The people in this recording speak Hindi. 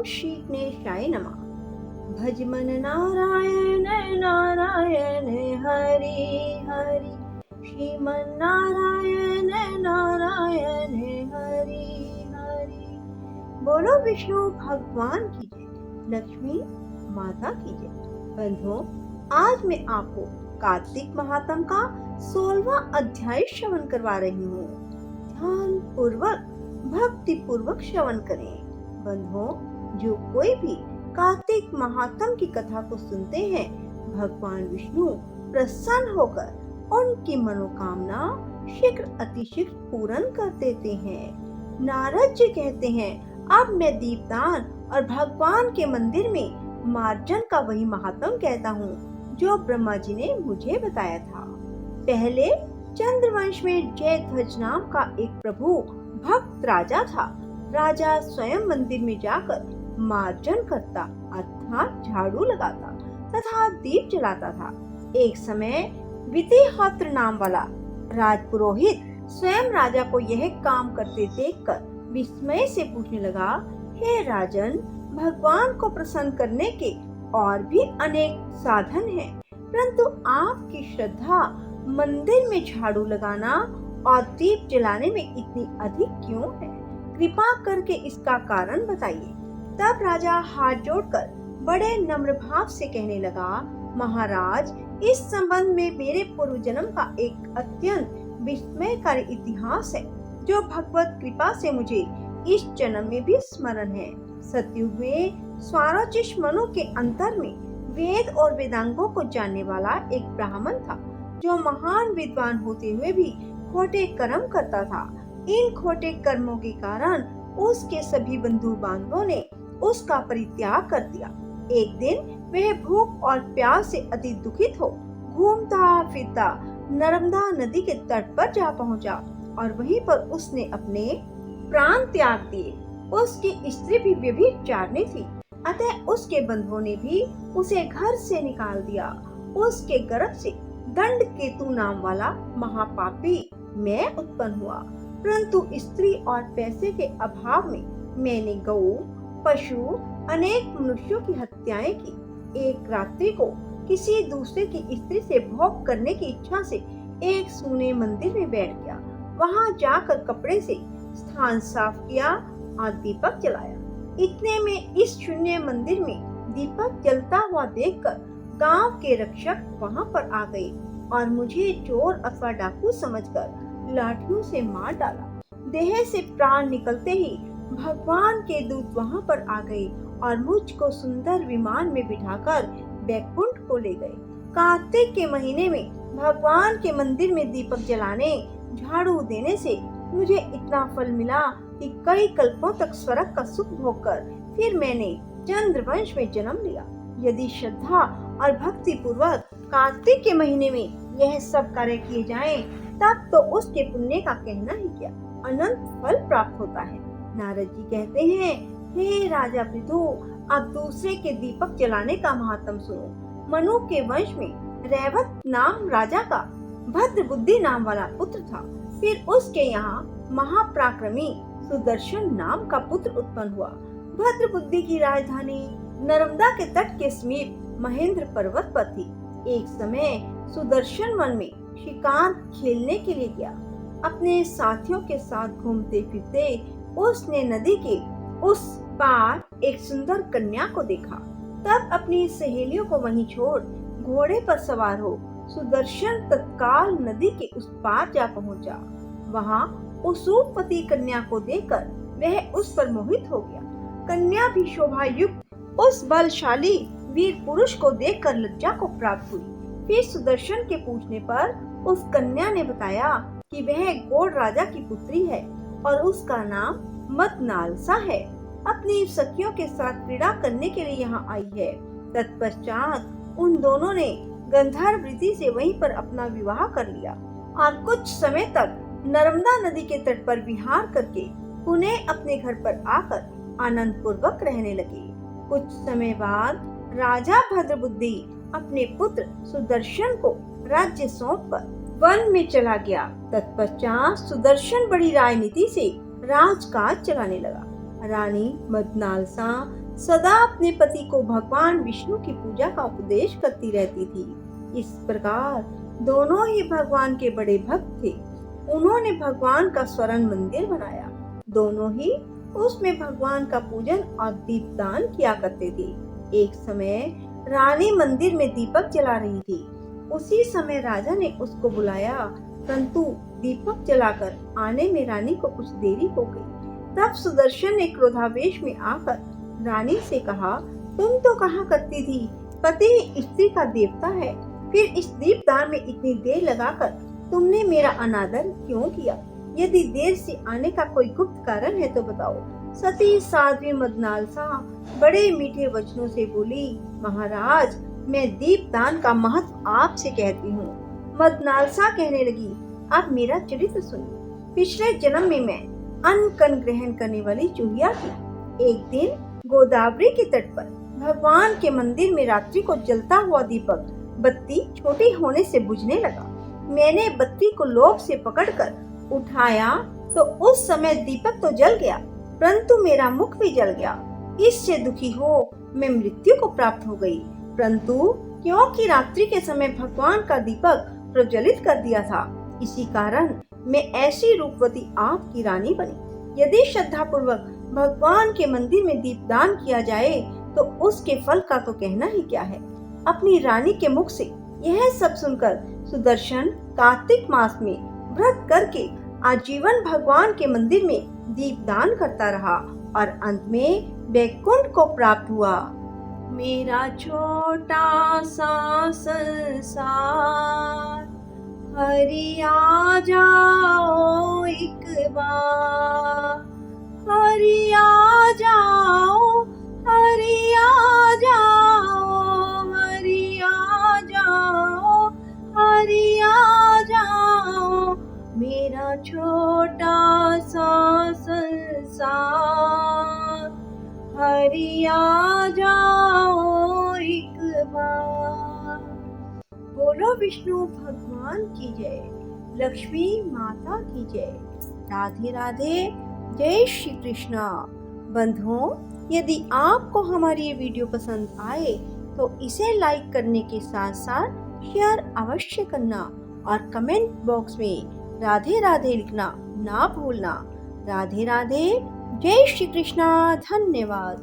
ओम श्री गणेशाय नमः। भज मन नारायण नारायण हरि हरि, श्रीमन नारायण नारायण हरि हरि। बोलो विष्णु भगवान की जय, लक्ष्मी माता की जय। बंधुओं, आज मैं आपको कार्तिक महात्म का 16वां अध्याय श्रवण करवा रही हूँ। ध्यान पूर्वक भक्ति पूर्वक श्रवण करें। बंधुओं, जो कोई भी कार्तिक महात्म की कथा को सुनते हैं, भगवान विष्णु प्रसन्न होकर उनकी मनोकामना शीघ्र अतिशीघ्र पूर्ण कर देते हैं। नारद जी कहते हैं, अब मैं दीपदान और भगवान के मंदिर में मार्जन का वही महात्म कहता हूँ जो ब्रह्मा जी ने मुझे बताया था। पहले चंद्रवंश में जयध्वज नाम का एक प्रभु भक्त राजा था। राजा स्वयं मंदिर में जाकर मार्जन करता अर्थात झाड़ू लगाता तथा दीप जलाता था। एक समय वितिहोत्र नाम वाला राजपुरोहित स्वयं राजा को यह काम करते देखकर विस्मय से पूछने लगा, हे राजन, भगवान को प्रसन्न करने के और भी अनेक साधन हैं, परंतु आपकी श्रद्धा मंदिर में झाड़ू लगाना और दीप जलाने में इतनी अधिक क्यों है? कृपा करके इसका कारण बताइए। तब राजा हाथ जोड़कर बड़े नम्र भाव से कहने लगा, महाराज, इस संबंध में मेरे पूर्व जन्म का एक अत्यंत विस्मयकारी इतिहास है जो भगवत कृपा से मुझे इस जन्म में भी स्मरण है। सतयुग में स्वारोचिष मनु के अंतर में वेद और वेदांगों को जानने वाला एक ब्राह्मण था जो महान विद्वान होते हुए भी खोटे कर्म करता था। इन खोटे कर्मों के कारण उसके सभी बंधु बांधवों ने उसका परित्याग कर दिया। एक दिन वह भूख और प्यास से अति दुखित हो घूमता फिरता नर्मदा नदी के तट पर जा पहुंचा और वहीं पर उसने अपने प्राण त्याग दिए। उसकी स्त्री भी व्यभिचारिणी थी, अतः उसके बंधुओं ने भी उसे घर से निकाल दिया। उसके गर्भ से दंड केतु नाम वाला महापापी मैं उत्पन्न हुआ, परंतु स्त्री और पैसे के अभाव में मैंने गौ, पशु, अनेक मनुष्यों की हत्याएं की। एक रात्रि को किसी दूसरे की स्त्री से भोग करने की इच्छा से एक सूने मंदिर में बैठ गया। वहां जाकर कपड़े से स्थान साफ किया और दीपक जलाया। इतने में इस शून्य मंदिर में दीपक जलता हुआ देखकर गांव के रक्षक वहां पर आ गए और मुझे चोर अथवा डाकू समझकर लाठियों से मार डाला। देह से प्राण निकलते ही भगवान के दूत वहां पर आ गए और मुझको सुंदर विमान में बिठाकर बैकुंठ को ले गए। कार्तिक के महीने में भगवान के मंदिर में दीपक जलाने, झाड़ू देने से मुझे इतना फल मिला कि कई कल्पों तक स्वर्ग का सुख भोगकर फिर मैंने चंद्रवंश में जन्म लिया। यदि श्रद्धा और भक्ति पूर्वक कार्तिक के महीने में यह सब कार्य किए जाएं, तब तो उसके पुण्य का कहना ही क्या, अनंत फल प्राप्त होता है। नारद जी कहते हैं, हे राजा पृथु, अब दूसरे के दीपक जलाने का महात्म सुनो। मनु के वंश में रैवत नाम राजा का भद्र बुद्धि नाम वाला पुत्र था। फिर उसके यहाँ महापराक्रमी सुदर्शन नाम का पुत्र उत्पन्न हुआ। भद्र बुद्धि की राजधानी नर्मदा के तट के समीप महेंद्र पर्वत पर थी। एक समय सुदर्शन वन में शिकार खेलने के लिए गया। अपने साथियों के साथ घूमते फिरते उसने नदी के उस पार एक सुंदर कन्या को देखा। तब अपनी सहेलियों को वहीं छोड़ घोड़े पर सवार हो सुदर्शन तत्काल नदी के उस पार जा पहुंचा। वहां उस रूपवती कन्या को देखकर वह उस पर मोहित हो गया। कन्या भी शोभा युक्त उस बलशाली वीर पुरुष को देखकर लज्जा को प्राप्त हुई। फिर सुदर्शन के पूछने पर उस कन्या ने बताया कि वह गौड़ राजा की पुत्री है और उसका नाम मदनालसा है। अपनी सखियों के साथ क्रीड़ा करने के लिए यहाँ आई है। तत्पश्चात उन दोनों ने गंधर्व रीति से वहीं पर अपना विवाह कर लिया और कुछ समय तक नर्मदा नदी के तट पर विहार करके पुनः अपने घर पर आकर आनंद पूर्वक रहने लगे। कुछ समय बाद राजा भद्रबुद्धि अपने पुत्र सुदर्शन को राज्य सौंपकर वन में चला गया। तत्पश्चात सुदर्शन बड़ी राजनीति से राजकाज चलाने लगा। रानी मदनालसा सदा अपने पति को भगवान विष्णु की पूजा का उपदेश करती रहती थी। इस प्रकार दोनों ही भगवान के बड़े भक्त थे। उन्होंने भगवान का स्वर्ण मंदिर बनाया। दोनों ही उसमें भगवान का पूजन और दीपदान किया करते थे। एक समय रानी मंदिर में दीपक जला रही थी। उसी समय राजा ने उसको बुलाया, परंतु दीपक जलाकर आने में रानी को कुछ देरी हो गई। तब सुदर्शन ने क्रोधावेश में आकर रानी से कहा, तुम तो कहा करती थी पति स्त्री का देवता है, फिर इस दीपदान में इतनी देर लगाकर तुमने मेरा अनादर क्यों किया? यदि देर से आने का कोई गुप्त कारण है तो बताओ। सती साध्वी मदनालसा बड़े मीठे वचनों से बोली, महाराज, मैं दीपदान का महत्व आपसे कहती हूँ। मदनालसा कहने लगी, आप मेरा चरित्र सुनिए। पिछले जन्म में मैं अन्न कण ग्रहण करने वाली चूहिया थी। एक दिन गोदावरी के तट पर भगवान के मंदिर में रात्रि को जलता हुआ दीपक बत्ती छोटी होने से बुझने लगा। मैंने बत्ती को लोभ से पकड़कर उठाया तो उस समय दीपक तो जल गया, परंतु मेरा मुख भी जल गया। इससे दुखी हो मैं मृत्यु को प्राप्त हो गई। परंतु क्योंकि रात्रि के समय भगवान का दीपक प्रज्वलित कर दिया था, इसी कारण मैं ऐसी रूपवती आपकी रानी बनी। यदि श्रद्धा पूर्वक भगवान के मंदिर में दीपदान किया जाए तो उसके फल का तो कहना ही क्या है। अपनी रानी के मुख से यह सब सुनकर सुदर्शन कार्तिक मास में व्रत करके आजीवन भगवान के मंदिर में दीपदान करता रहा और अंत में वैकुंठ को प्राप्त हुआ। मेरा छोटा सा संसार, हरि आ जाओ एक बार, हरि आ जाओ, हरि आ जाओ, हरि आ जाओ, हरि आ जाओ। मेरा छोटा सा संसार, हरि आ जाओ एक बार। बोलो विष्णु भगवान की जय, लक्ष्मी माता की जय। राधे राधे, जय श्री कृष्णा। बंधुओं, यदि आपको हमारी ये वीडियो पसंद आए तो इसे लाइक करने के साथ साथ शेयर अवश्य करना और कमेंट बॉक्स में राधे राधे लिखना ना भूलना। राधे राधे, जय श्री कृष्णा। धन्यवाद।